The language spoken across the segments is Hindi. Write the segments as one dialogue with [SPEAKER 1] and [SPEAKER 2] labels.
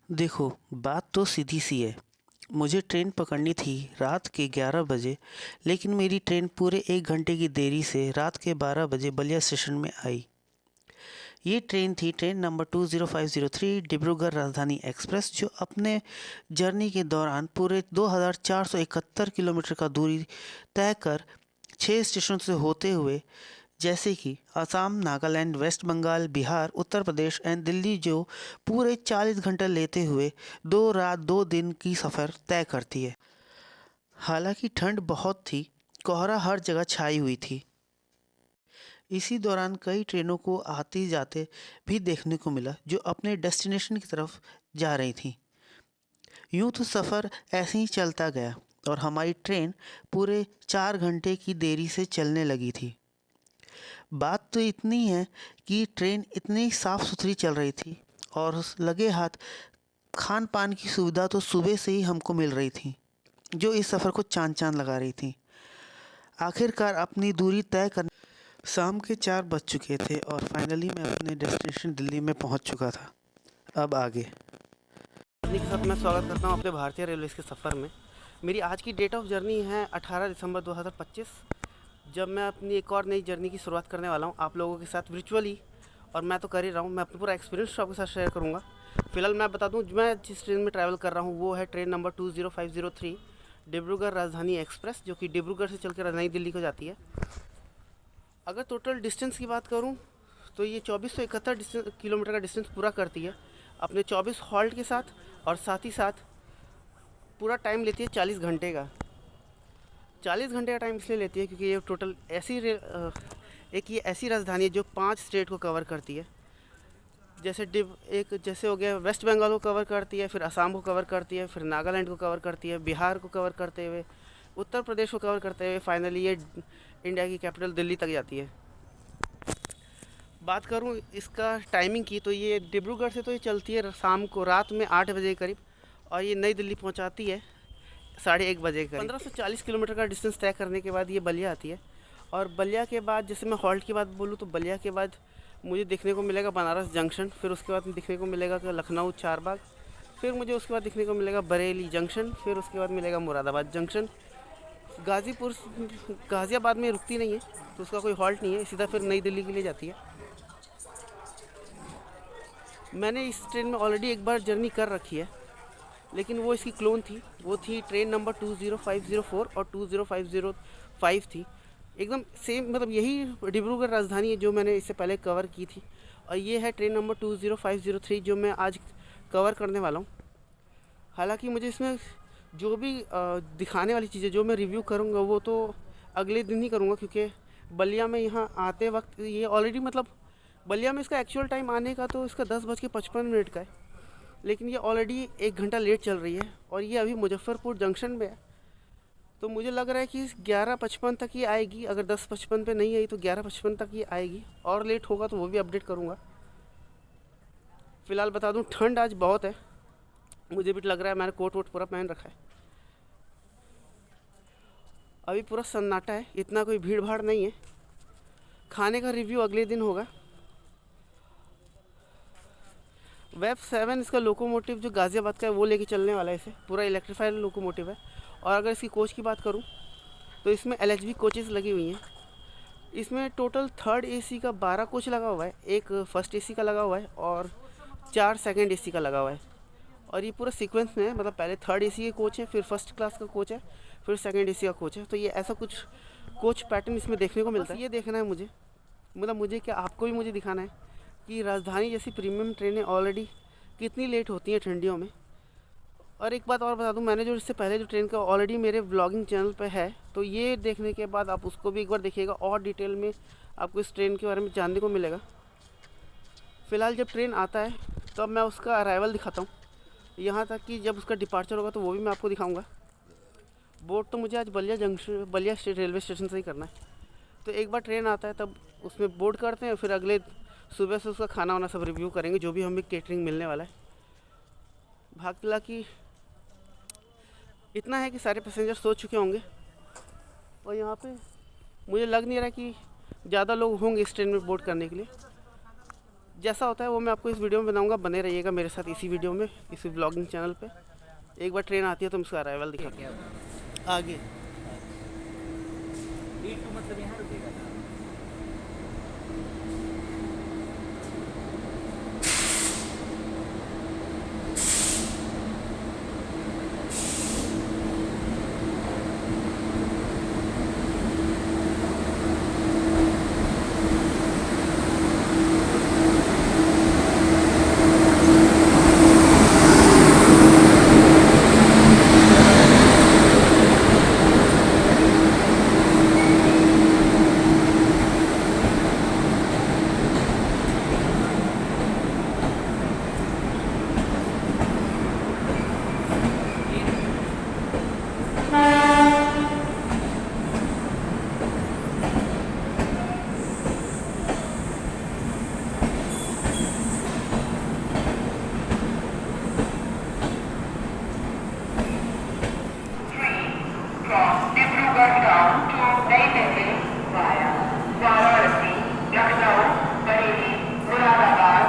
[SPEAKER 1] देखो, बात तो सीधी सी है। मुझे ट्रेन पकड़नी थी रात के 11 बजे, लेकिन मेरी ट्रेन पूरे 1 घंटे की देरी से रात के 12 बजे बलिया स्टेशन में आई। ये ट्रेन थी train number 20503 Dibrugarh Rajdhani express, जो अपने जर्नी के दौरान पूरे 2471 किलोमीटर का दूरी तय कर 6 स्टेशनों से होते हुए, जैसे कि असम, नागालैंड, वेस्ट बंगाल, बिहार, उत्तर प्रदेश एंड दिल्ली, जो पूरे 40 घंटे लेते हुए 2 रात 2 दिन की सफ़र तय करती है। हालांकि ठंड बहुत थी, कोहरा हर जगह छाई हुई थी। इसी दौरान कई ट्रेनों को आते जाते भी देखने को मिला, जो अपने डेस्टिनेशन की तरफ जा रही थी। यूं तो सफ़र ऐसे ही चलता गया और हमारी ट्रेन पूरे 4 घंटे की देरी से चलने लगी थी। बात तो इतनी है कि ट्रेन इतनी साफ़ सुथरी चल रही थी और लगे हाथ खान पान की सुविधा तो सुबह से ही हमको मिल रही थी, जो इस सफ़र को चाँद चाँद लगा रही थी। आखिरकार अपनी दूरी तय कर शाम के 4 बज चुके थे और फाइनली मैं अपने डेस्टिनेशन दिल्ली में पहुंच चुका था। अब आगे
[SPEAKER 2] के साथ मैं स्वागत करता हूं अपने भारतीय रेलवे के सफ़र में। मेरी आज की डेट ऑफ जर्नी है 18 दिसंबर 2025, जब मैं अपनी एक और नई जर्नी की शुरुआत करने वाला हूं आप लोगों के साथ वर्चुअली। और मैं तो कर ही रहा हूं, मैं अपना पूरा एक्सपीरियंस आपके साथ शेयर करूंगा। फिलहाल मैं बता दूं, मैं जिस ट्रेन में ट्रैवल कर रहा हूं वो है train number 20503 Dibrugarh Rajdhani express, जो कि डिब्रूगढ़ से चलकर नई दिल्ली को जाती है। अगर टोटल डिस्टेंस की बात करूँ तो ये 2471 किलोमीटर का डिस्टेंस पूरा करती है अपने 24 हॉल्ट के साथ, और साथ ही साथ पूरा टाइम लेती है 40 घंटे का। 40 घंटे का टाइम इसलिए लेती है क्योंकि ये टोटल एक ये ऐसी राजधानी है जो 5 स्टेट को कवर करती है। जैसे हो गया वेस्ट बंगाल को कवर करती है, फिर असम को कवर करती है, फिर नागालैंड को कवर करती है, बिहार को कवर करते हुए उत्तर प्रदेश को कवर करते हुए फाइनली ये इंडिया की कैपिटल दिल्ली तक जाती है। बात करूं इसका टाइमिंग की तो ये डिब्रूगढ़ से तो ये चलती है शाम को रात में 8 बजे के करीब, और ये नई दिल्ली पहुंचाती है 1:30 बजे के करीब। 1540 किलोमीटर का डिस्टेंस तय करने के बाद ये बलिया आती है। और बलिया के बाद, जैसे मैं हॉल्ट की बात बोलूँ तो बलिया के बाद मुझे देखने को मिलेगा बनारस जंक्शन, फिर उसके बाद देखने को मिलेगा कि लखनऊ चारबाग, फिर मुझे उसके बाद देखने को मिलेगा बरेली जंक्शन, फिर उसके बाद मिलेगा मुरादाबाद जंक्शन। गाज़ीपुर गाज़ियाबाद में रुकती नहीं है तो उसका कोई हॉल्ट नहीं है, सीधा फिर नई दिल्ली के लिए जाती है। मैंने इस ट्रेन में ऑलरेडी एक बार जर्नी कर रखी है, लेकिन वो इसकी क्लोन थी। वो थी ट्रेन नंबर 20504 और 20505 थी, एकदम सेम, मतलब यही डिब्रूगढ़ राजधानी है जो मैंने इससे पहले कवर की थी। और ये है ट्रेन नंबर 20503 जो मैं आज कवर करने वाला हूँ। हालांकि मुझे इसमें जो भी दिखाने वाली चीज़ें जो मैं रिव्यू करूँगा वो तो अगले दिन ही करूँगा, क्योंकि बलिया में यहाँ आते वक्त ये ऑलरेडी, मतलब बलिया में इसका एक्चुअल टाइम आने का तो इसका 10:55 का है, लेकिन ये ऑलरेडी 1 घंटा लेट चल रही है और ये अभी मुजफ्फरपुर जंक्शन में है। तो मुझे लग रहा है कि 11:55 तक ये आएगी, अगर 10:55 पे नहीं आई तो 11:55 तक ये आएगी, और लेट होगा तो वो भी अपडेट करूँगा। फ़िलहाल बता दूँ, ठंड आज बहुत है, मुझे भी लग रहा है मैंने कोट वोट पूरा पहन रखा है। अभी पूरा सन्नाटा है, इतना कोई भीड़ भाड़ नहीं है। खाने का रिव्यू अगले दिन होगा। वेब 7 इसका लोकोमोटिव जो गाज़ियाबाद का है वो लेके चलने वाला है, इसे पूरा इलेक्ट्रीफाइड लोकोमोटिव है। और अगर इसकी कोच की बात करूँ तो इसमें LHB कोचेस लगी हुई हैं। इसमें टोटल थर्ड AC का 12 कोच लगा हुआ है, एक फर्स्ट AC का लगा हुआ है और 4 सेकंड AC का लगा हुआ है। और ये पूरा सीक्वेंस में है, मतलब पहले थर्ड AC के कोच है, फिर फर्स्ट क्लास का कोच है, फिर सेकंड AC का कोच है। तो ये ऐसा कुछ कोच पैटर्न इसमें देखने को मिलता है। ये देखना है मुझे, मतलब मुझे क्या, आपको भी मुझे दिखाना है कि राजधानी जैसी प्रीमियम ट्रेनें ऑलरेडी कितनी लेट होती हैं ठंडियों में। और एक बात और बता दूं, मैंने जो इससे पहले जो ट्रेन का ऑलरेडी मेरे व्लॉगिंग चैनल पे है, तो ये देखने के बाद आप उसको भी एक बार देखिएगा और डिटेल में आपको इस ट्रेन के बारे में जानने को मिलेगा। फ़िलहाल जब ट्रेन आता है तब मैं उसका अराइवल दिखाता हूँ, यहाँ तक कि जब उसका डिपार्चर होगा तो वो भी मैं आपको दिखाऊँगा। बोर्ड तो मुझे आज बलिया रेलवे स्टेशन से ही करना है। तो एक बार ट्रेन आता है तब उसमें बोर्ड करते हैं, फिर अगले सुबह से उसका खाना वाना सब रिव्यू करेंगे, जो भी हमें केटरिंग मिलने वाला है। भागतला की इतना है कि सारे पैसेंजर सो चुके होंगे और यहाँ पे मुझे लग नहीं रहा कि ज़्यादा लोग होंगे इस ट्रेन में बोर्ड करने के लिए। जैसा होता है वो मैं आपको इस वीडियो में बनाऊंगा, बने रहिएगा मेरे साथ इसी वीडियो में, इसी व्लॉगिंग चैनल पे। एक बार ट्रेन आती है तो हम उसका अराइवल दिखाते हैं। आगे
[SPEAKER 3] मतलब यहाँ रुकेगा ना।
[SPEAKER 4] From Dibrugarh town to Nai Delhi via Varanasi, Lucknow, Bareilly, Moradabad.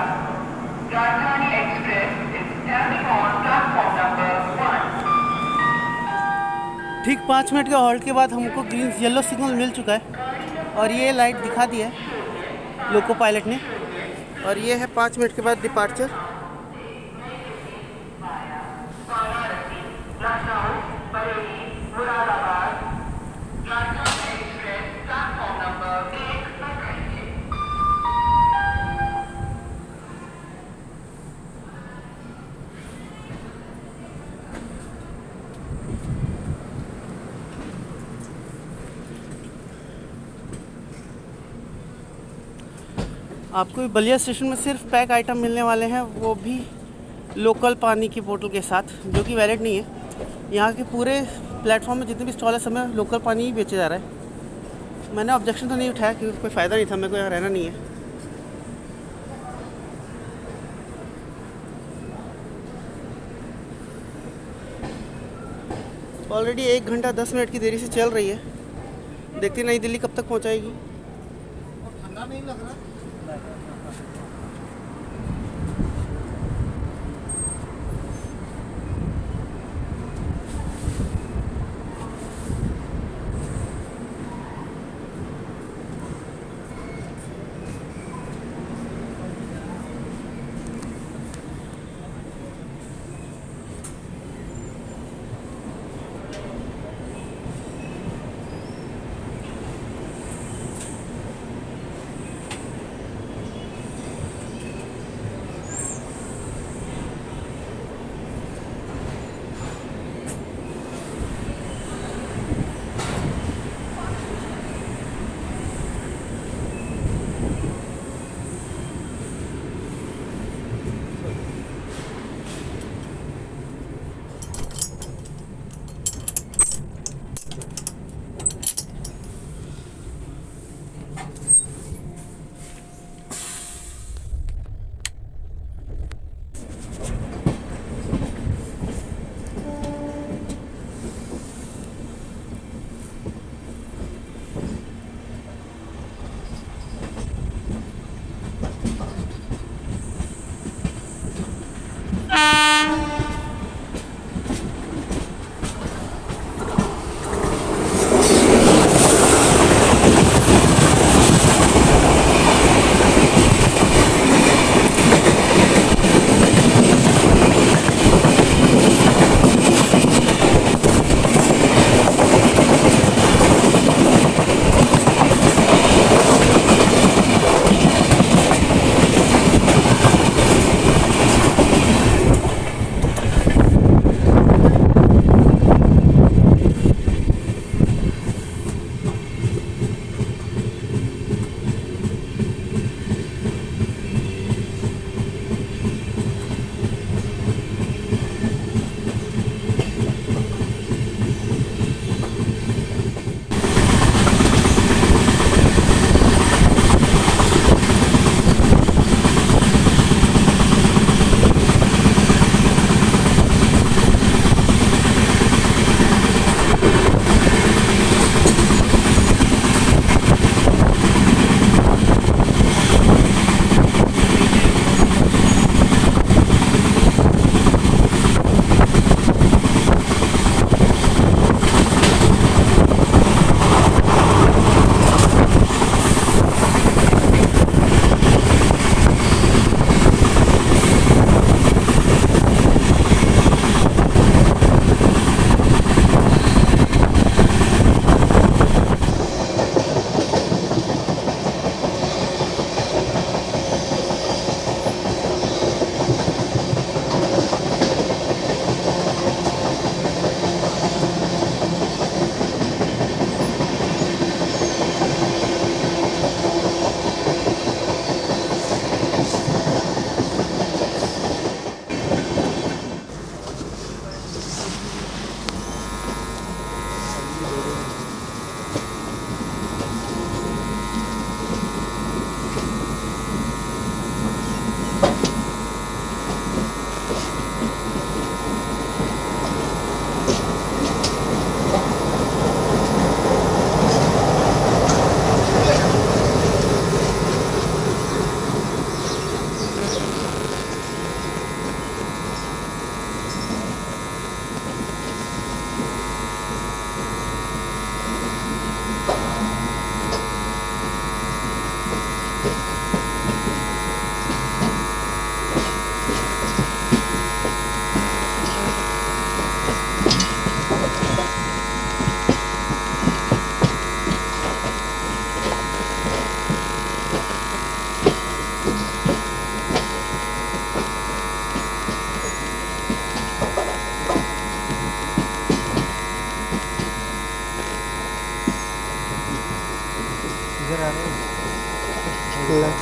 [SPEAKER 4] Rajdhani Express is standing on platform number 1.
[SPEAKER 2] ठीक 5 मिनट के हॉल्ट के बाद हमको ग्रीन येलो सिग्नल मिल चुका है और ये लाइट दिखा दी है लोको पायलट ने, और ये है 5 मिनट के बाद departure.
[SPEAKER 4] Lucknow, Bareilly, Moradabad. Rajdhani Express platform number 1 पर खड़िए।
[SPEAKER 2] आपको बलिया स्टेशन में सिर्फ पैक आइटम मिलने वाले हैं, वो भी लोकल पानी की बोतल के साथ, जो कि वैलिड नहीं है। यहाँ के पूरे प्लेटफॉर्म में जितने भी स्टॉल है सब में लोकल पानी ही बेचा जा रहा है। मैंने ऑब्जेक्शन तो नहीं उठाया क्योंकि कोई फ़ायदा नहीं था, मेरे को यहाँ रहना नहीं है। ऑलरेडी 1 घंटा 10 मिनट की देरी से चल रही है, देखते नई दिल्ली कब तक पहुँचाएगी।
[SPEAKER 3] ठंडा नहीं लग रहा।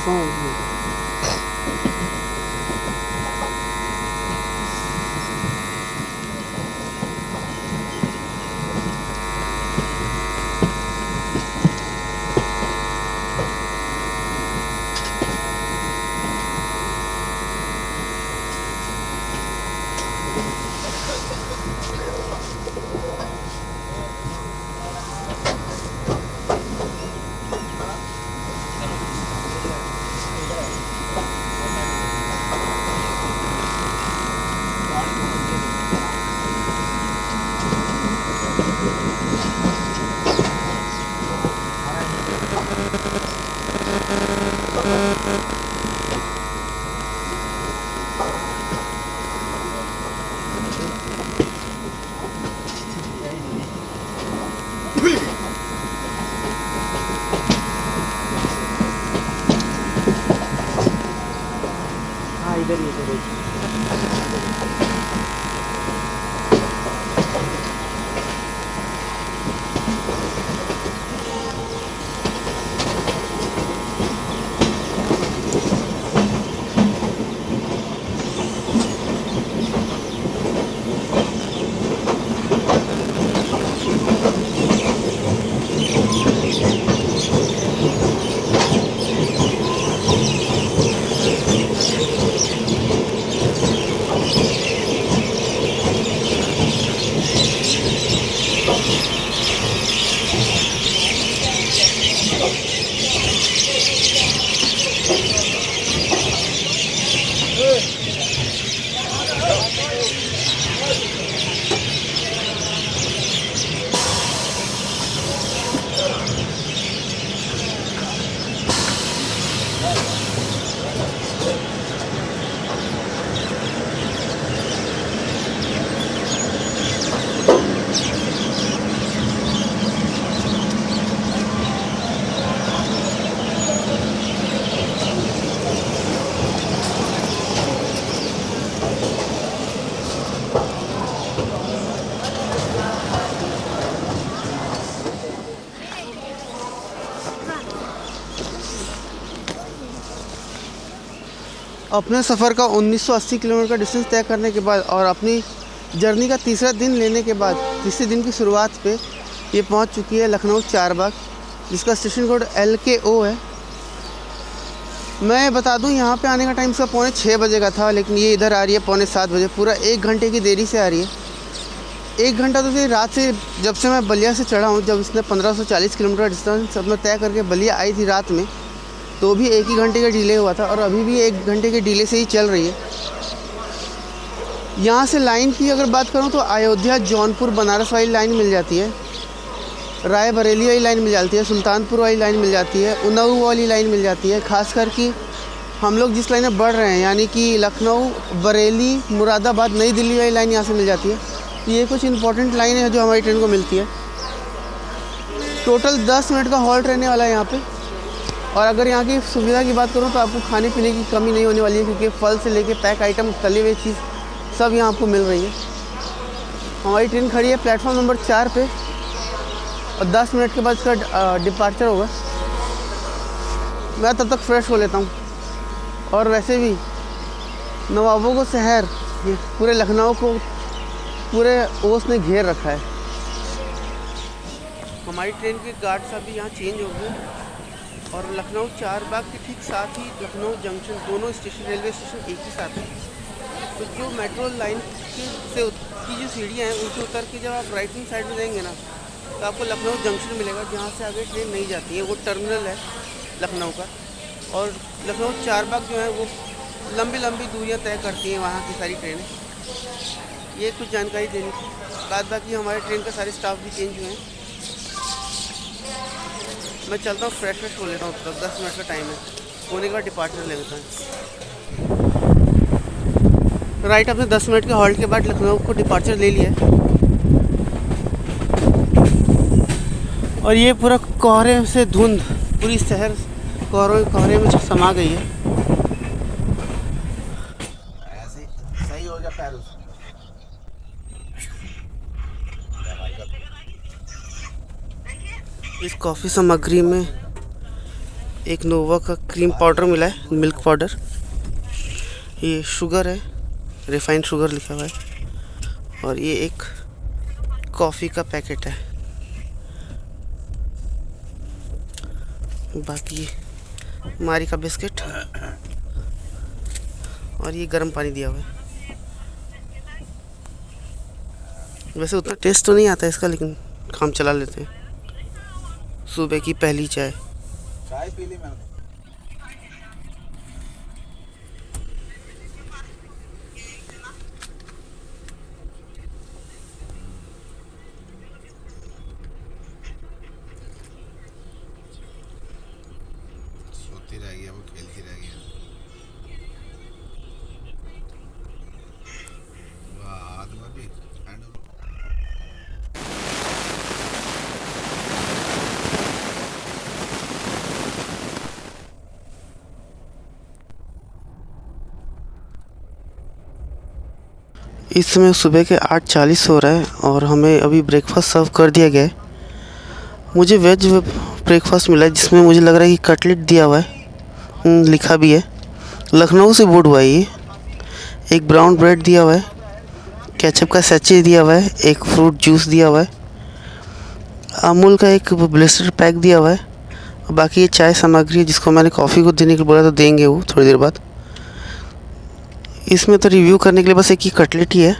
[SPEAKER 2] हाँ इधर ही इधर अपने सफ़र का 1980 किलोमीटर का डिस्टेंस तय करने के बाद और अपनी जर्नी का तीसरा दिन लेने के बाद तीसरे दिन की शुरुआत पे ये पहुंच चुकी है लखनऊ चारबाग, जिसका स्टेशन कोड LKO है। मैं बता दूं यहाँ पे आने का टाइम इसका 5:45 बजे का था, लेकिन ये इधर आ रही है 6:45 बजे, पूरा 1 घंटे की देरी से आ रही है। 1 घंटा तो ये रात से, जब से मैं बलिया से चढ़ा हूँ, जब इसने 1540 किलोमीटर डिस्टेंस अपना तय करके बलिया आई थी रात में, तो भी 1 ही घंटे का डिले हुआ था और अभी भी 1 घंटे के डिले से ही चल रही है। यहाँ से लाइन की अगर बात करूँ तो अयोध्या, जौनपुर, बनारस वाली लाइन मिल जाती है, रायबरेली वाली लाइन मिल जाती है, सुल्तानपुर वाली लाइन मिल जाती है, उन्नाव वाली लाइन मिल जाती है। खासकर कि हम लोग जिस लाइन में बढ़ रहे हैं, यानी कि लखनऊ, बरेली, मुरादाबाद, नई दिल्ली वाली लाइन यहाँ से मिल जाती है। ये कुछ इंपॉर्टेंट लाइन है जो हमारी ट्रेन को मिलती है। टोटल 10 मिनट का हॉल्ट रहने वाला है यहाँ पे। और अगर यहाँ की सुविधा की बात करूँ तो आपको खाने पीने की कमी नहीं होने वाली है, क्योंकि फल से लेके पैक आइटम, तले हुए चीज़ सब यहाँ आपको मिल रही है। हमारी ट्रेन खड़ी है प्लेटफॉर्म नंबर 4 पे और 10 मिनट के बाद इसका डिपार्चर होगा। मैं तब तक फ्रेश हो लेता हूँ। और वैसे भी नवाबों को शहर, ये पूरे लखनऊ को पूरे ओस ने घेर रखा है। हमारी ट्रेन के गार्ड्स अभी यहाँ चेंज हो गए और लखनऊ चारबाग के ठीक साथ ही लखनऊ जंक्शन, दोनों स्टेशन, रेलवे स्टेशन एक ही साथ है। तो जो मेट्रो लाइन की जो सीढ़ियाँ हैं, उनसे उतर के जब आप राइट हैंड साइड में जाएंगे ना, तो आपको लखनऊ जंक्शन मिलेगा, जहाँ से आगे ट्रेन नहीं जाती है। वो टर्मिनल है लखनऊ का। और लखनऊ चारबाग जो है वो लंबी लंबी दूरियाँ तय करती हैं वहाँ की सारी ट्रेनें। ये कुछ जानकारी देनी थी। बाद बाकी हमारे ट्रेन का सारे स्टाफ भी चेंज हुए हैं। मैं चलता हूँ, फ्रेश हो लेता हूँ, तब 10 मिनट का टाइम है, होने के बाद डिपार्चर ले लेता हूँ। राइट, आपने 10 मिनट के हॉल्ट के बाद लखनऊ को डिपार्चर ले लिया है। और ये पूरा कोहरे से धुंध, पूरी शहर कोहरे में समा गई है।
[SPEAKER 3] ऐसे सही हो गया पैर उसका।
[SPEAKER 2] इस कॉफ़ी सामग्री में एक नोवा का क्रीम पाउडर मिला है, मिल्क पाउडर। ये शुगर है, रिफाइंड शुगर लिखा हुआ है। और ये एक कॉफ़ी का पैकेट है। बाकी मारी का बिस्किट और ये गर्म पानी दिया हुआ है। वैसे उतना टेस्ट तो नहीं आता इसका, लेकिन काम चला लेते हैं। सुबह की पहली चाय।
[SPEAKER 3] चाय पी ली मैंने। सोती रहेगी, वो खेलती रहेगी। वाह, हाथ में भी हैंडल।
[SPEAKER 2] इस समय सुबह के 8:40 हो रहा है और हमें अभी ब्रेकफास्ट सर्व कर दिया गया है। मुझे वेज ब्रेकफास्ट मिला है, जिसमें मुझे लग रहा है कि कटलेट दिया हुआ है। लिखा भी है, लखनऊ से बोर्ड हुआ है ये। एक ब्राउन ब्रेड दिया हुआ है, केचप का सैचे दिया हुआ है, एक फ्रूट जूस दिया हुआ है, अमूल का एक ब्लिस्टर पैक दिया हुआ है। और बाकी ये चाय सामग्री है, जिसको मैंने कॉफ़ी को देने के लिए बोला तो देंगे वो थोड़ी देर बाद। इसमें तो रिव्यू करने के लिए बस एक ही कटलेट ही है।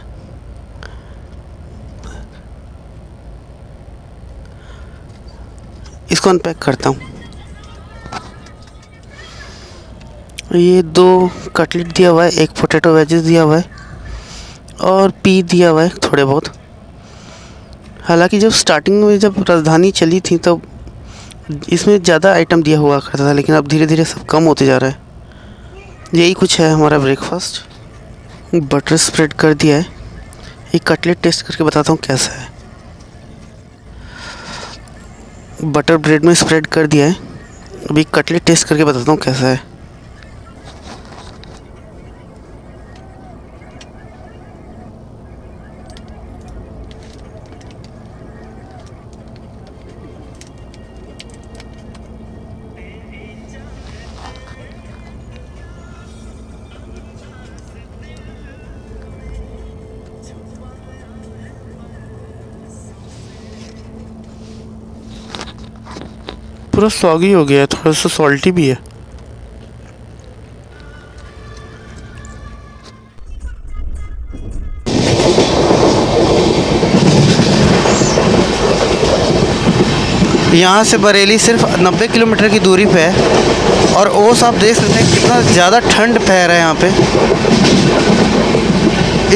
[SPEAKER 2] इसको अनपैक करता हूँ। ये 2 कटलेट दिया हुआ है, एक पोटैटो वेजेस दिया हुआ है और पी दिया हुआ है थोड़े बहुत। हालांकि जब स्टार्टिंग में जब राजधानी चली थी तब इसमें ज़्यादा आइटम दिया हुआ करता था, लेकिन अब धीरे धीरे सब कम होते जा रहा है। यही कुछ है हमारा ब्रेकफास्ट। बटर स्प्रेड कर दिया है। एक कटलेट टेस्ट करके बताता हूँ कैसा है। बटर ब्रेड में स्प्रेड कर दिया है। अभी कटलेट टेस्ट करके बताता हूँ कैसा है। पूरा सॉगी हो गया है, थोड़ा सा सॉल्टी भी है। यहाँ से बरेली सिर्फ 90 किलोमीटर की दूरी पे है और ओस आप देख सकते हैं कितना ज़्यादा ठंड पै रहा है यहाँ पे।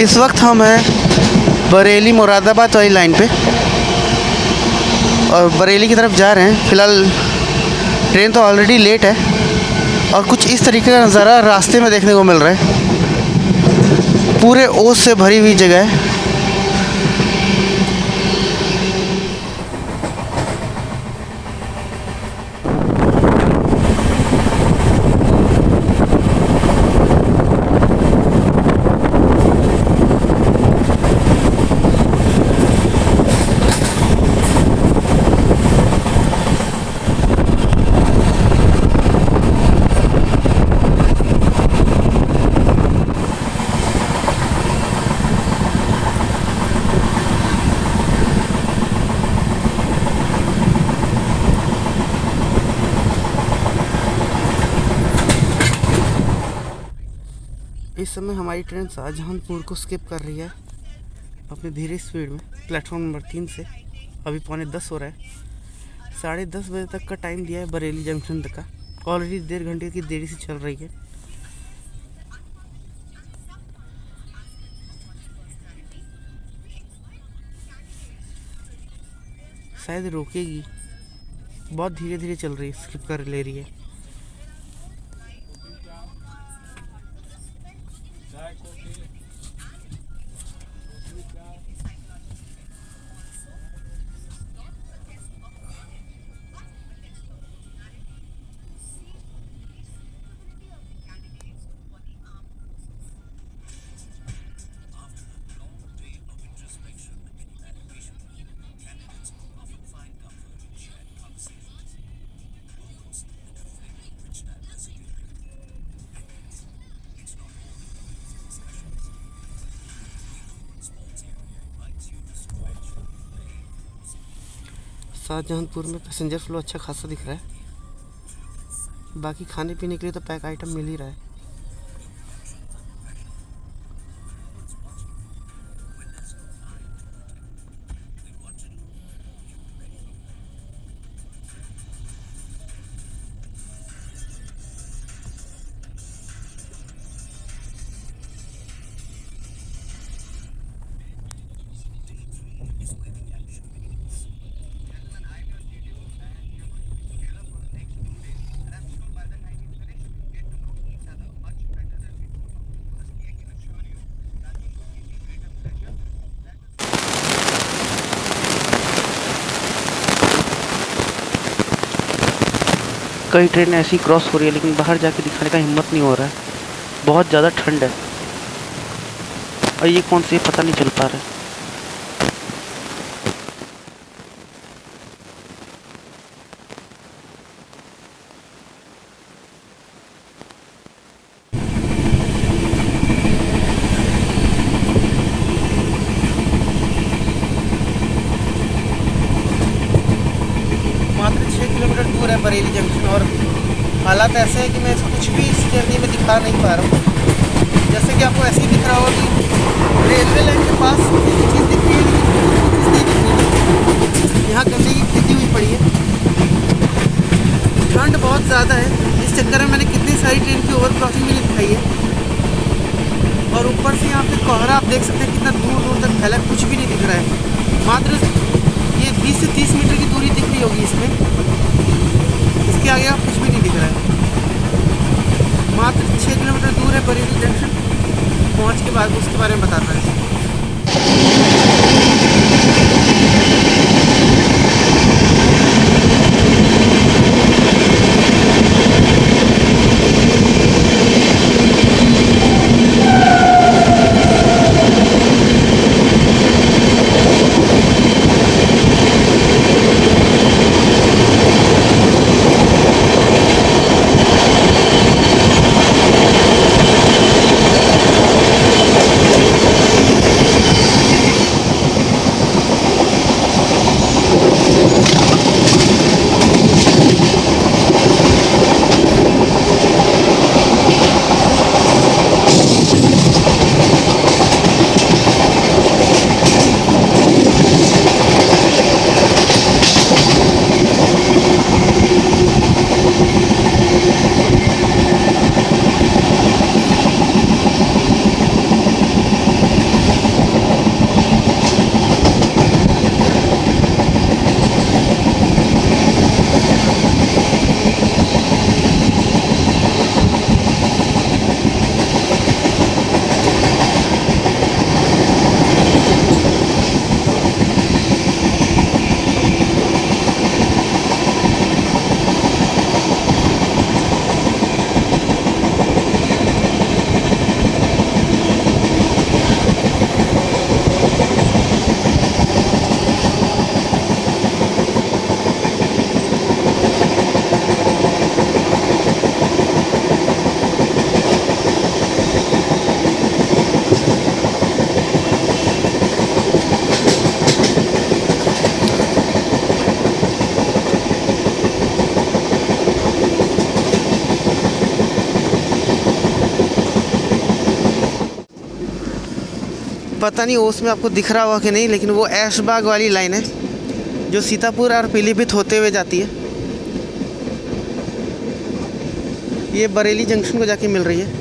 [SPEAKER 2] इस वक्त हम हैं बरेली मुरादाबाद वाली लाइन पे और बरेली की तरफ जा रहे हैं। फ़िलहाल ट्रेन तो ऑलरेडी लेट है और कुछ इस तरीके का नज़ारा रास्ते में देखने को मिल रहा है। पूरे ओस से भरी हुई जगह है। इस समय हमारी ट्रेन शाहजहांपुर को स्किप कर रही है अपनी धीरे स्पीड में, प्लेटफॉर्म नंबर 3 से। अभी 9:45 हो रहा है। 10:30 बजे तक का टाइम दिया है बरेली जंक्शन तक का। ऑलरेडी 1.5 घंटे की देरी से चल रही है। शायद रोकेगी, बहुत धीरे धीरे चल रही है, स्किप कर ले रही है। शाहजहांपुर में पैसेंजर फ्लो अच्छा खासा दिख रहा है। बाकी खाने पीने के लिए तो पैक आइटम मिल ही रहा है।
[SPEAKER 1] कई ट्रेन ऐसी क्रॉस हो रही है लेकिन बाहर जाके दिखाने का हिम्मत नहीं हो रहा है। बहुत ज़्यादा ठंड है और ये कौन सी है पता नहीं चल पा रहा है।
[SPEAKER 2] मात्र 6 किलोमीटर दूर है बरेली जंक्शन और हालात ऐसे हैं कि मैं कुछ भी इस जर्नी में दिखा नहीं पा रहा हूँ। जैसे कि आपको ऐसे ही दिख रहा होगा कि रेलवे लाइन के पास एक चीज़ दिख रही है लेकिन कुछ नहीं दिख रही है। यहाँ गंदगी खेती हुई पड़ी है। ठंड बहुत ज़्यादा है, इस चक्कर में मैंने कितनी सारी ट्रेन की ओवर क्रॉसिंग भी नहीं दिखाई है। और ऊपर से यहाँ पे कोहरा आप देख सकते हैं कितना दूर दूर तक फैला, कुछ भी नहीं दिख रहा है। मात्र ये 20 से 30 मीटर की दूरी दिख रही होगी इसमें, इसके आगे आप कुछ भी नहीं दिख रहा है। मात्र 6 किलोमीटर दूर है बरेली जंक्शन। पहुँच के बाद उसके बारे में बताता है। पता नहीं उसमें आपको दिख रहा होगा कि नहीं, लेकिन वो ऐशबाग वाली लाइन है जो सीतापुर और पीलीभीत होते हुए जाती है। ये बरेली जंक्शन को जाके मिल रही है।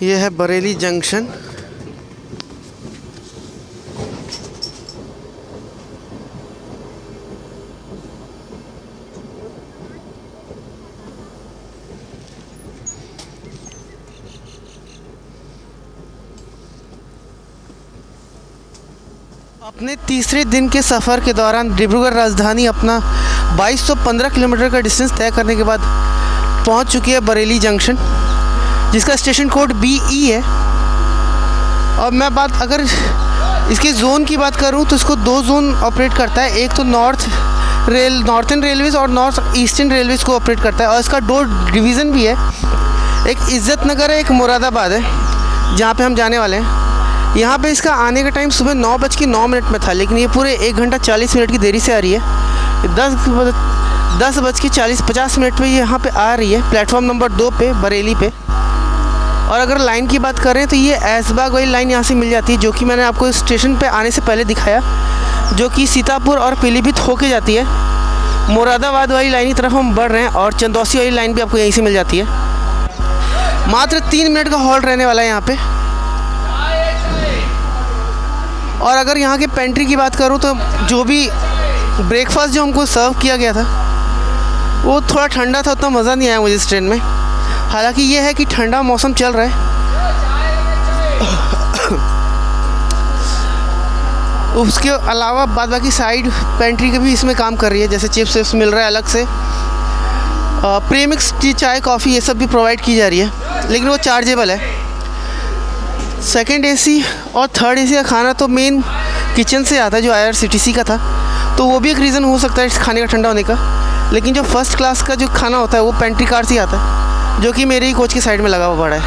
[SPEAKER 2] ये है बरेली जंक्शन। अपने तीसरे दिन के सफ़र के दौरान डिब्रूगढ़ राजधानी अपना 2215 किलोमीटर का डिस्टेंस तय करने के बाद पहुंच चुकी है बरेली जंक्शन, जिसका स्टेशन कोड BE है। और मैं बात अगर इसके ज़ोन की बात करूं तो इसको 2 जोन ऑपरेट करता है। एक तो नॉर्थर्न रेलवेज़ और नॉर्थ ईस्टर्न रेलवेज़ को ऑपरेट करता है। और इसका 2 डिवीज़न भी है, एक इज़्ज़त नगर है, एक मुरादाबाद है, जहाँ पे हम जाने वाले हैं। यहाँ पे इसका आने का टाइम सुबह 9:09 में था, लेकिन ये पूरे 1 घंटा 40 मिनट की देरी से आ रही है। 10:50 पे ये यहाँ पे आ रही है, प्लेटफॉर्म नंबर 2 पे, बरेली पे। और अगर लाइन की बात करें तो ये ऐशबाग वाली लाइन यहाँ से मिल जाती है, जो कि मैंने आपको स्टेशन पे आने से पहले दिखाया, जो कि सीतापुर और पीलीभीत होके जाती है। मुरादाबाद वाली लाइन की तरफ हम बढ़ रहे हैं और चंदौसी वाली लाइन भी आपको यहीं से मिल जाती है। मात्र 3 मिनट का हॉल्ट रहने वाला है यहाँ पे। और अगर यहाँ के पेंट्री की बात करूँ तो जो भी ब्रेकफास्ट जो हमको सर्व किया गया था वो थोड़ा ठंडा था, उतना मज़ा नहीं आया मुझे इस ट्रेन में। हालांकि ये है कि ठंडा मौसम चल रहा है। उसके अलावा बाद बाकी साइड पेंट्री के भी इसमें काम कर रही है, जैसे चिप्स विप्स मिल रहा है अलग से, प्रीमिक्स चाय कॉफ़ी ये सब भी प्रोवाइड की जा रही है, लेकिन वो चार्जेबल है। सेकंड AC और थर्ड AC का खाना तो मेन किचन से आता है, जो IRCTC का था, तो वो भी एक रीज़न हो सकता है इस खाने का ठंडा होने का। लेकिन जो फर्स्ट क्लास का जो खाना होता है वो पेंट्री कार से ही आता है, जो कि मेरे ही कोच की साइड में लगा हुआ पड़ा है।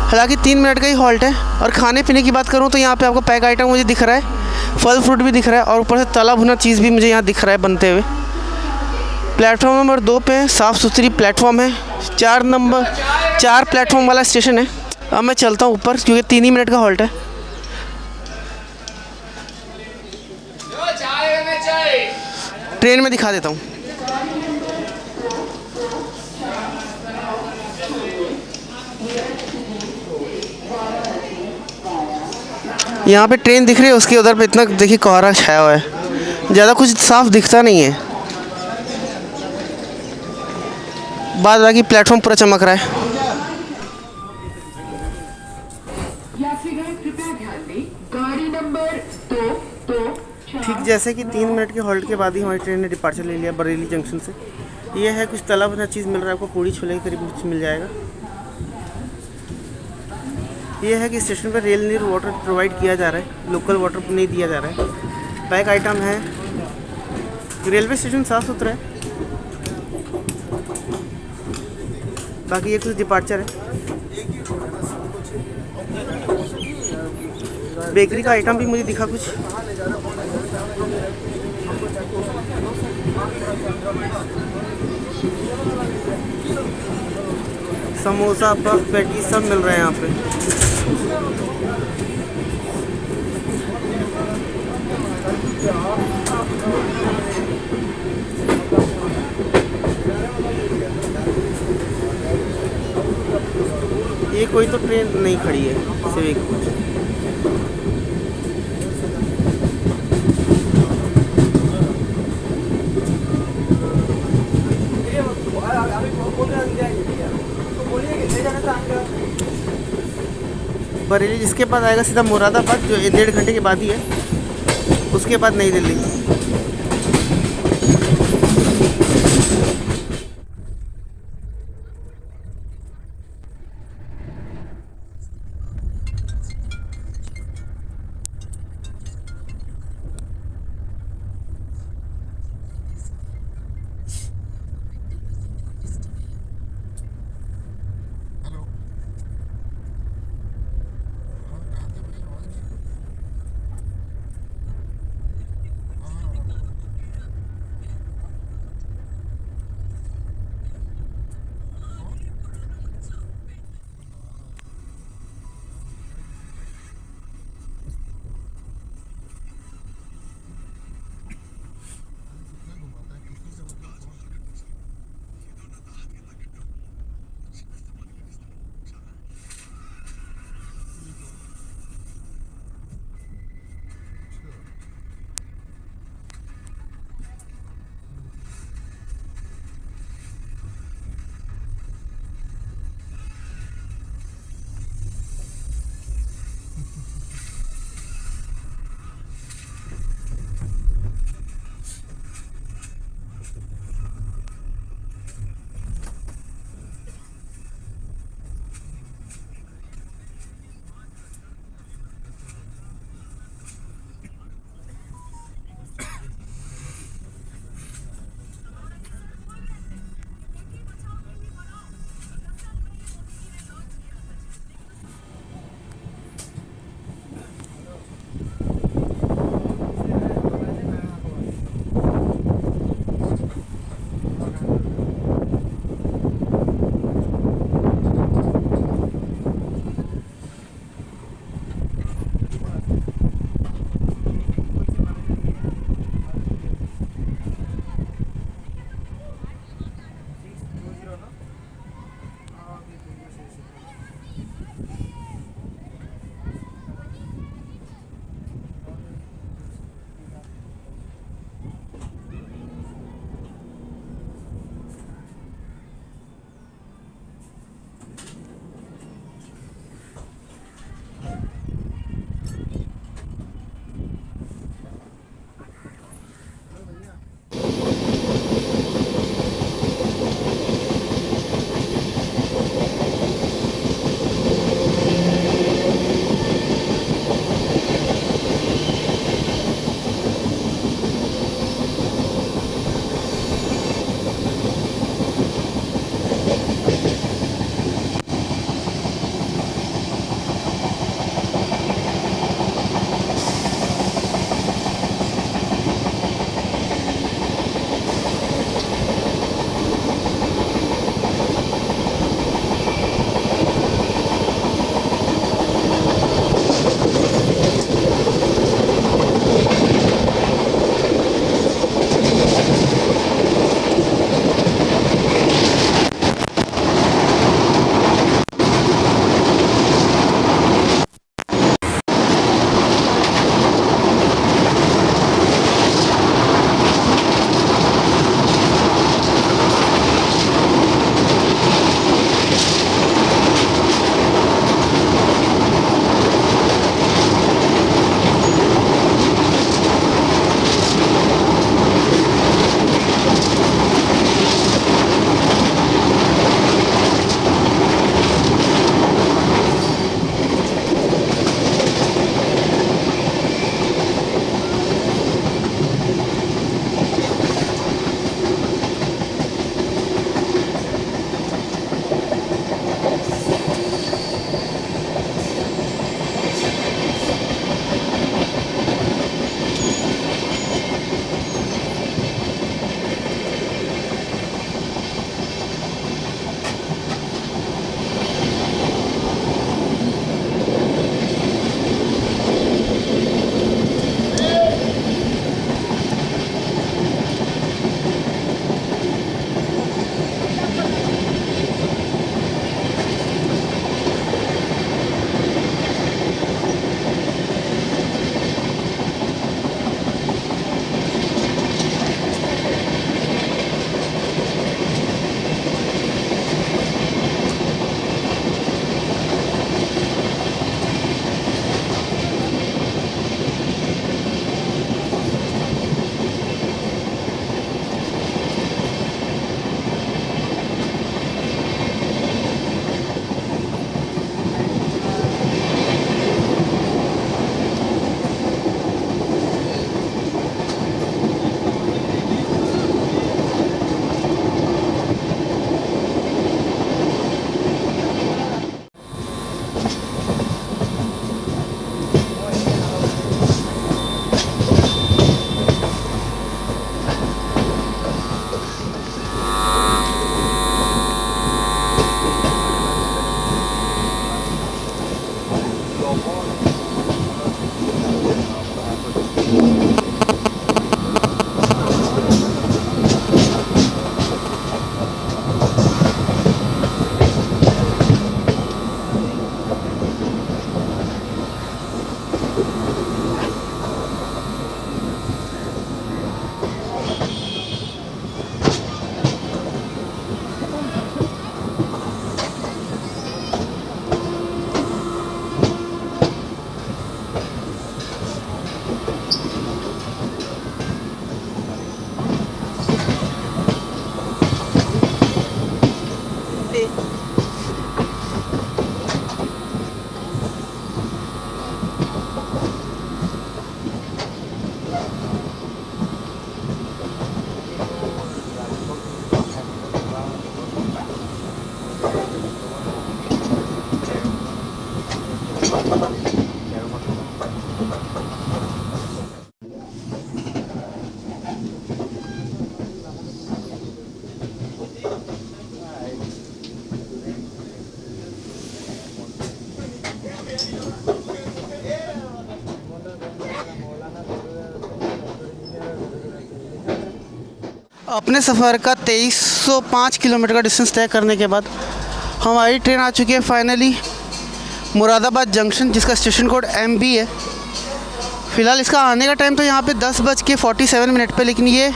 [SPEAKER 2] हालांकि 3 मिनट का ही हॉल्ट है। और खाने पीने की बात करूँ तो यहाँ पे आपको पैक आइटम मुझे दिख रहा है, फल फ्रूट भी दिख रहा है, और ऊपर से तला भुना चीज़ भी मुझे यहाँ दिख रहा है बनते हुए। प्लेटफॉर्म नंबर 2 पे साफ़ सुथरी प्लेटफॉर्म है। 4 प्लेटफॉर्म वाला स्टेशन है। अब मैं चलता हूँ ऊपर, क्योंकि 3 ही मिनट का हॉल्ट है। ट्रेन में दिखा देता हूँ। यहाँ पे ट्रेन दिख रही है, उसके उधर पे इतना देखिए कोहरा छाया हुआ है, ज़्यादा कुछ साफ दिखता नहीं है। बाद बाकी प्लेटफॉर्म पूरा चमक रहा है। ठीक जैसे कि 3 मिनट के हॉल्ट के बाद ही हमारी ट्रेन ने डिपार्चर ले लिया बरेली जंक्शन से। ये है कुछ तला भुना चीज़ मिल रहा है आपको, पूड़ी छोले के करीब कुछ मिल जाएगा। ये है कि स्टेशन पर रेल नीर वाटर प्रोवाइड किया जा रहा है, लोकल वाटर नहीं दिया जा रहा है। पैक आइटम है। रेलवे स्टेशन साफ़ सुथरा है। बाकी ये कुछ डिपार्चर है। बेकरी का आइटम भी मुझे दिखा कुछ। समोसा, पफ, पैटी सब मिल रहा है यहाँ पे। ये कोई तो ट्रेन नहीं खड़ी है, सिर्फ कुछ। बरेली जिसके बाद आएगा सीधा मुरादाबाद, जो 1.5 घंटे के बाद ही है। उसके बाद नई दिल्ली। से अपने सफ़र का 2305 किलोमीटर का डिस्टेंस तय करने के बाद हमारी ट्रेन आ चुकी है फाइनली मुरादाबाद जंक्शन, जिसका स्टेशन कोड MB है। फ़िलहाल इसका आने का टाइम तो यहाँ पे 10:47 पे, लेकिन ये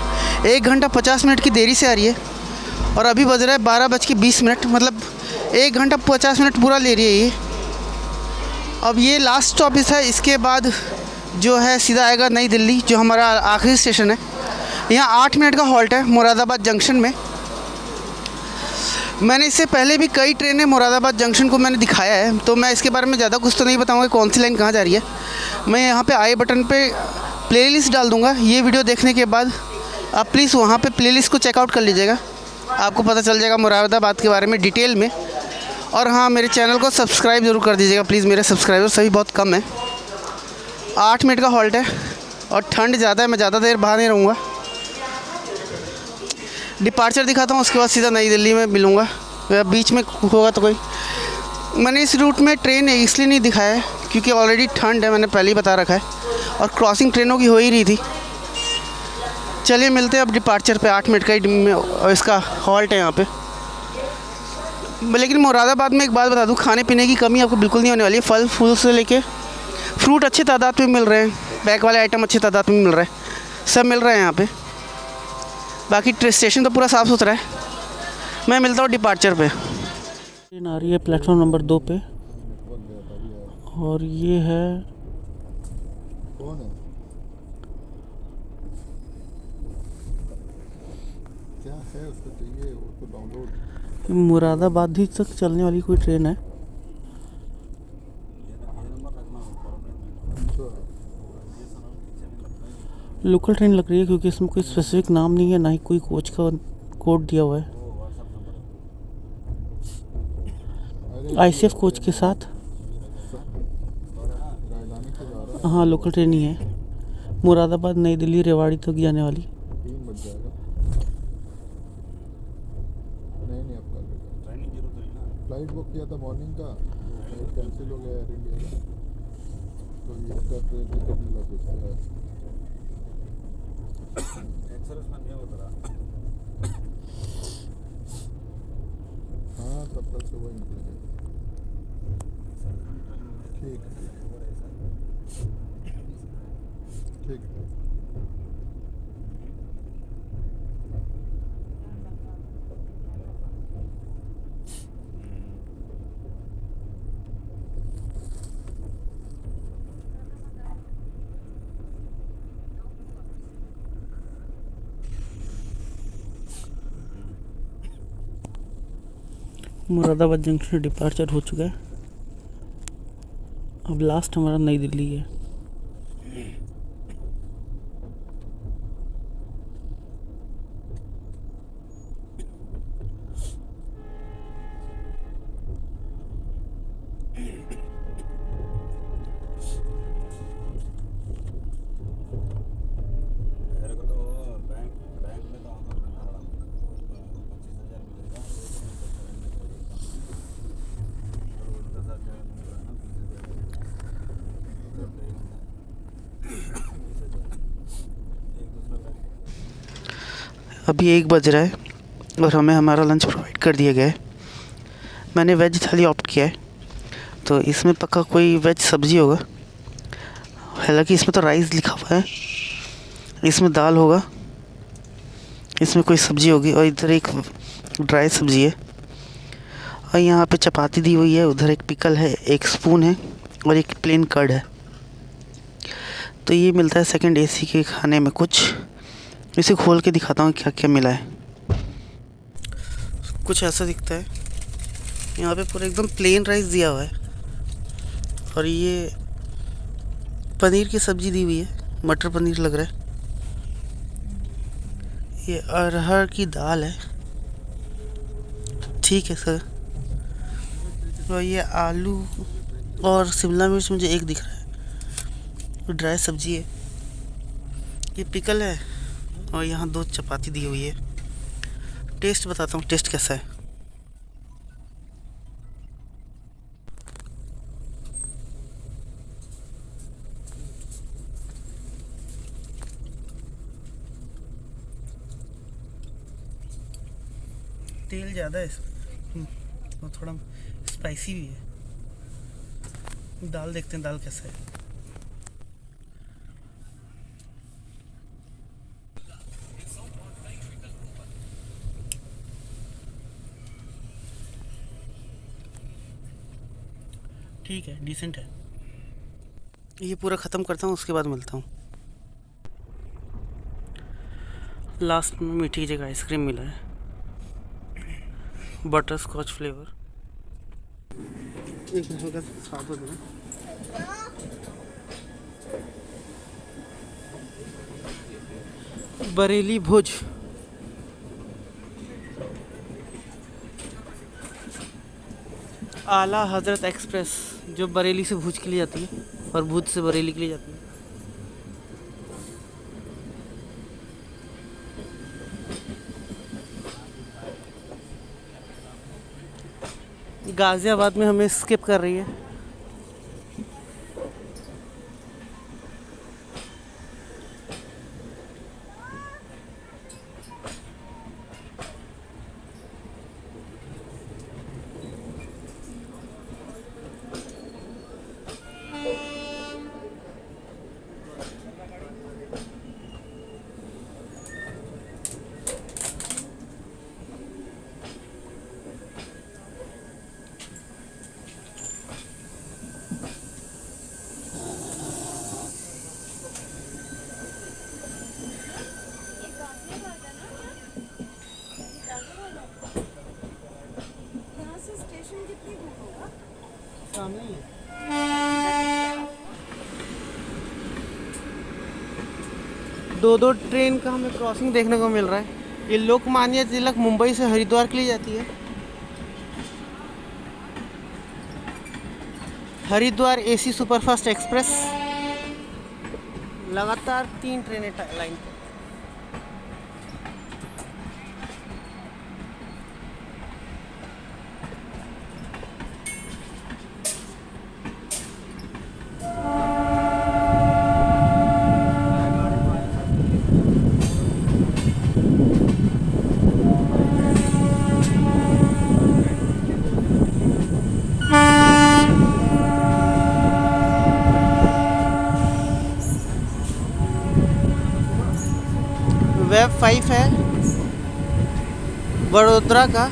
[SPEAKER 2] 1 घंटा 50 मिनट की देरी से आ रही है और अभी बज रहा है 12:20, मतलब 1 घंटा 50 मिनट पूरा ले रही है ये। अब ये लास्ट स्टॉपेज है, इसके बाद जो है सीधा आएगा नई दिल्ली, जो हमारा आखिरी स्टेशन है। यहाँ 8 मिनट का हॉल्ट है मुरादाबाद जंक्शन में। मैंने इससे पहले भी कई ट्रेनें मुरादाबाद जंक्शन को मैंने दिखाया है, तो मैं इसके बारे में ज़्यादा कुछ तो नहीं बताऊँगा कौन सी लाइन कहाँ जा रही है। मैं यहाँ पे आई बटन पे प्लेलिस्ट डाल दूँगा। ये वीडियो देखने के बाद आप प्लीज़ वहाँ पे प्लेलिस्ट को चेकआउट कर लीजिएगा, आपको पता चल जाएगा मुरादाबाद के बारे में डिटेल में। और हाँ, मेरे चैनल को सब्सक्राइब ज़रूर कर दीजिएगा प्लीज़, मेरे सब्सक्राइबर सभी बहुत कम हैं। 8 मिनट का हॉल्ट है और ठंड ज़्यादा है, मैं ज़्यादा देर बाहर नहीं रहूँगा। डिपार्चर दिखाता हूँ, उसके बाद सीधा नई दिल्ली में मिलूँगा, बीच में होगा तो कोई। मैंने इस रूट में ट्रेन इसलिए नहीं दिखाया है क्योंकि ऑलरेडी ठंड है, मैंने पहले ही बता रखा है, और क्रॉसिंग ट्रेनों की हो ही रही थी। चलिए मिलते हैं अब डिपार्चर पे। 8 मिनट का ही इसका हॉल्ट है यहाँ पे। लेकिन मुरादाबाद में एक बात बता दूँ, खाने पीने की कमी आपको बिल्कुल नहीं होने वाली है। फल फूल से लेके फ्रूट अच्छे तादाद में मिल रहे हैं, बैक वाले आइटम अच्छे तादाद में मिल रहे हैं, सब मिल रहे हैं यहाँ पे। बाकी स्टेशन तो पूरा साफ़ सुथरा है। मैं मिलता हूँ डिपार्चर पे।
[SPEAKER 1] ट्रेन आ रही है प्लेटफॉर्म नंबर 2 पे और ये है
[SPEAKER 3] कौन है? क्या है उसको चाहिए, वो तो डाउनलोड।
[SPEAKER 1] मुरादाबाद ही तक चलने वाली कोई ट्रेन है। लोकल ट्रेन लग रही है क्योंकि इसमें कोई स्पेसिफिक नाम नहीं है, ना ही कोई कोच का कोड दिया हुआ है। ICF कोच के साथ, हाँ लोकल ट्रेन ही है, मुरादाबाद नई दिल्ली रेवाड़ी तक जाने वाली।
[SPEAKER 3] 3 बज जाएगा। नहीं अब कर फ्लाइट बुक किया था मॉर्निंग का, फ्लाइट कैंसिल हो गया एयर इंडिया का, तो ये इसका ट्रेन टिकट नहीं लग सकता है। हाँ तब तक सुबह निकलेंगे। ठीक ठीक है।
[SPEAKER 1] मुरादाबाद जंक्शन डिपार्चर हो चुका है। अब लास्ट हमारा नई दिल्ली है। अभी 1 बज रहा है और हमें हमारा लंच प्रोवाइड कर दिया गया है। मैंने वेज थाली ऑप्ट किया है, तो इसमें पक्का कोई वेज सब्ज़ी होगा। हालांकि इसमें तो राइस लिखा हुआ है, इसमें दाल होगा, इसमें कोई सब्ज़ी होगी, और इधर एक ड्राई सब्ज़ी है, और यहाँ पे चपाती दी हुई है, उधर एक पिकल है, एक स्पून है और एक प्लेन कर्ड है। तो ये मिलता है सेकंड AC के खाने में। कुछ इसे खोल के दिखाता हूँ क्या क्या मिला है। कुछ ऐसा दिखता है।
[SPEAKER 2] यहाँ पे पूरा एकदम प्लेन राइस दिया हुआ है और ये पनीर की सब्जी दी हुई है, मटर पनीर लग रहा है। ये अरहर की दाल है, ठीक है सर। और ये आलू और शिमला मिर्च मुझे एक दिख रहा है, ड्राई सब्जी है। ये पिकल है और यहाँ 2 चपाती दी हुई है। टेस्ट बताता हूँ टेस्ट कैसा है। तेल ज़्यादा है इसमें और थोड़ा स्पाइसी भी है। दाल देखते हैं दाल कैसा है। ठीक है, डिसेंट है। ये पूरा ख़त्म करता हूँ, उसके बाद मिलता हूँ। लास्ट में मीठी जगह आइसक्रीम मिला है, बटर स्कॉच फ्लेवर। एक हल्का सा स्वाद हो देना। बरेली भुज, आला हजरत एक्सप्रेस जो बरेली से भुज के लिए जाती है और भुज से बरेली के लिए जाती है। गाज़ियाबाद में हमें स्किप कर रही है। सामने ही है। 2 ट्रेन का हमें क्रॉसिंग देखने को मिल रहा है। ये लोकमान्य तिलक मुंबई से हरिद्वार के लिए जाती है। हरिद्वार एसी सुपरफास्ट एक्सप्रेस, लगातार 3 ट्रेनें लाइन पे। वेब 5 है वडोदरा का।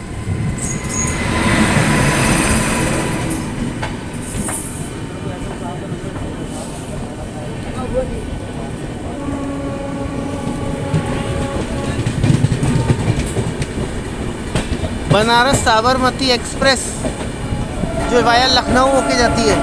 [SPEAKER 2] बनारस साबरमती एक्सप्रेस जो वाया लखनऊ होके जाती है।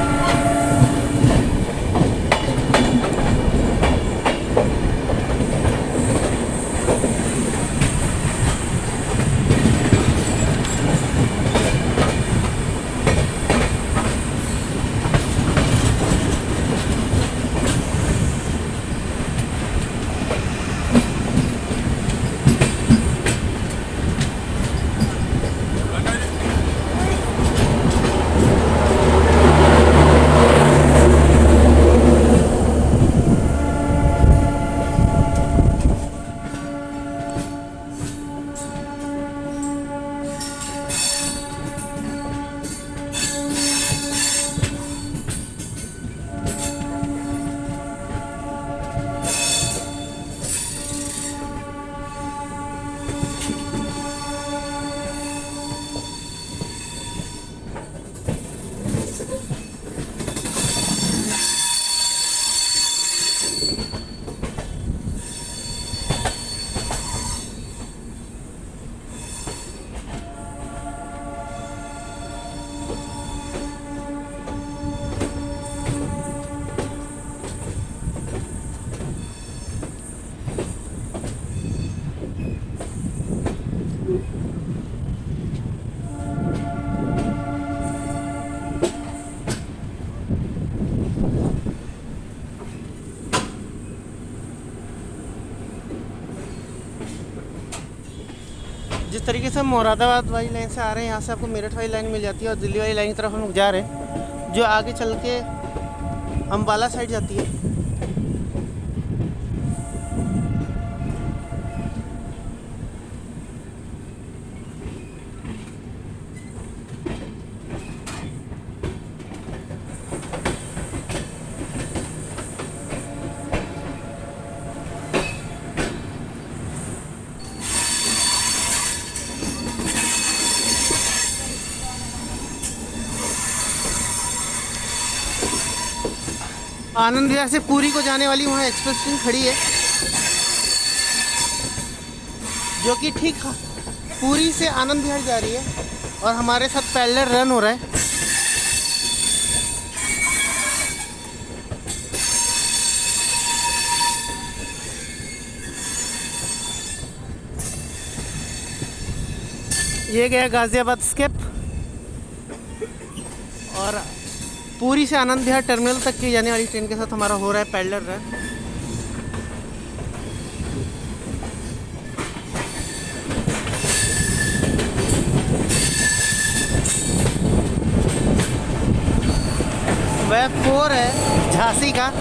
[SPEAKER 2] जिस तरीके से हम मुरादाबाद वाली लाइन से आ रहे हैं, यहाँ से आपको मेरठ वाली लाइन मिल जाती है और दिल्ली वाली लाइन की तरफ हम लोग जा रहे हैं, जो आगे चल के अम्बाला साइड जाती है। आनंद विहार से पुरी को जाने वाली वहाँ एक्सप्रेस ट्रेन खड़ी है, जो कि ठीक पुरी से आनंद विहार जा रही है और हमारे साथ पैरेलल रन हो रहा है। ये गया गाज़ियाबाद स्केप और पुरी से आनंद विहार टर्मिनल तक की जाने वाली ट्रेन के साथ हमारा हो रहा है पैरेलल रन। वेब 4 है झांसी का।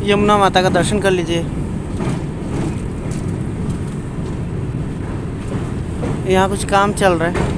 [SPEAKER 2] यमुना माता का दर्शन कर लीजिए। यहाँ कुछ काम चल रहा है।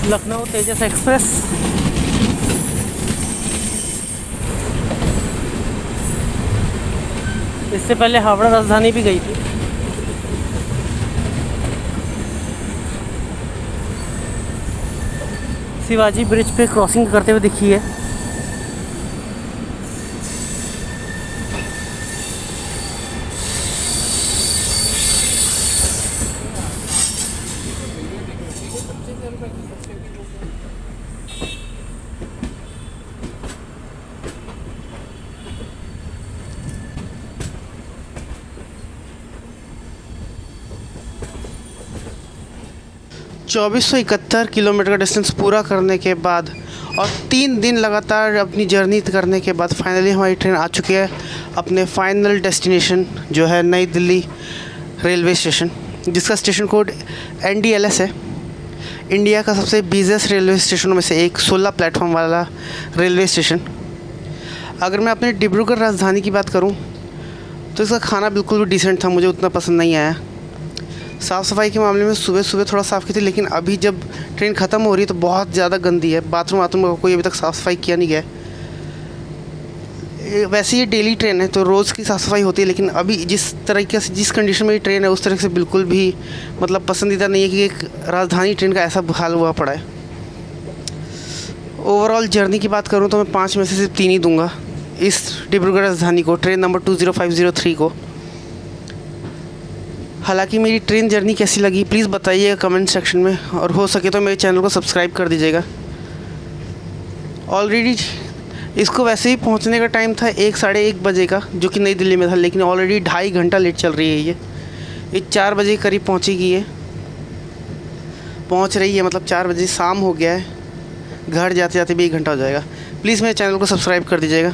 [SPEAKER 2] लखनऊ तेजस एक्सप्रेस। इससे पहले हावड़ा राजधानी भी गई थी। शिवाजी ब्रिज पे क्रॉसिंग करते हुए दिखी है।
[SPEAKER 1] चौबीस 2471 किलोमीटर का डिस्टेंस पूरा करने के बाद और 3 दिन लगातार अपनी जर्नी करने के बाद फाइनली हमारी ट्रेन आ चुकी है अपने फाइनल डेस्टिनेशन, जो है नई दिल्ली रेलवे स्टेशन, जिसका स्टेशन कोड NDLS है। इंडिया का सबसे बिजिएस्ट रेलवे स्टेशनों में से एक, 16 प्लेटफॉर्म वाला रेलवे स्टेशन। अगर मैं अपने डिब्रूगढ़ राजधानी की बात करूं तो इसका खाना बिल्कुल भी डिसेंट था, मुझे उतना पसंद नहीं आया। साफ़ सफाई के मामले में सुबह सुबह थोड़ा साफ़ की थी, लेकिन अभी जब ट्रेन ख़त्म हो रही है तो बहुत ज़्यादा गंदी है। बाथरूम का कोई अभी तक साफ़ सफाई किया नहीं गया है। वैसे ये डेली ट्रेन है तो रोज़ की साफ़ सफाई होती है, लेकिन अभी जिस तरीके से जिस कंडीशन में ये ट्रेन है उस तरह से बिल्कुल भी मतलब पसंदीदा नहीं है कि एक राजधानी ट्रेन का ऐसा हाल हुआ पड़ा है। ओवरऑल जर्नी की बात करूँ तो मैं 5 में से सिर्फ 3 ही दूँगा इस डिब्रूगढ़ राजधानी को, ट्रेन नंबर 20503 को। हालांकि मेरी ट्रेन जर्नी कैसी लगी प्लीज़ बताइएगा कमेंट सेक्शन में, और हो सके तो मेरे चैनल को सब्सक्राइब कर दीजिएगा। ऑलरेडी इसको वैसे ही पहुंचने का टाइम था 1 साढ़े 1 बजे का, जो कि नई दिल्ली में था, लेकिन ऑलरेडी 2.5 घंटा लेट चल रही है। ये 4 बजे करीब पहुंचेगी, ये पहुंच रही है, मतलब 4 बजे शाम हो गया है, घर जाते जाते भी 1 घंटा हो जाएगा। प्लीज़ मेरे चैनल को सब्सक्राइब कर दीजिएगा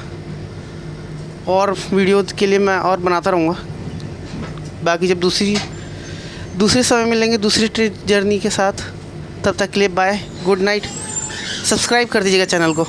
[SPEAKER 1] और वीडियो के लिए मैं और बनाता रहूँगा। बाकी जब दूसरे समय मिलेंगे दूसरी ट्रेन जर्नी के साथ, तब तक के लिए बाय, गुड नाइट। सब्सक्राइब कर दीजिएगा चैनल को।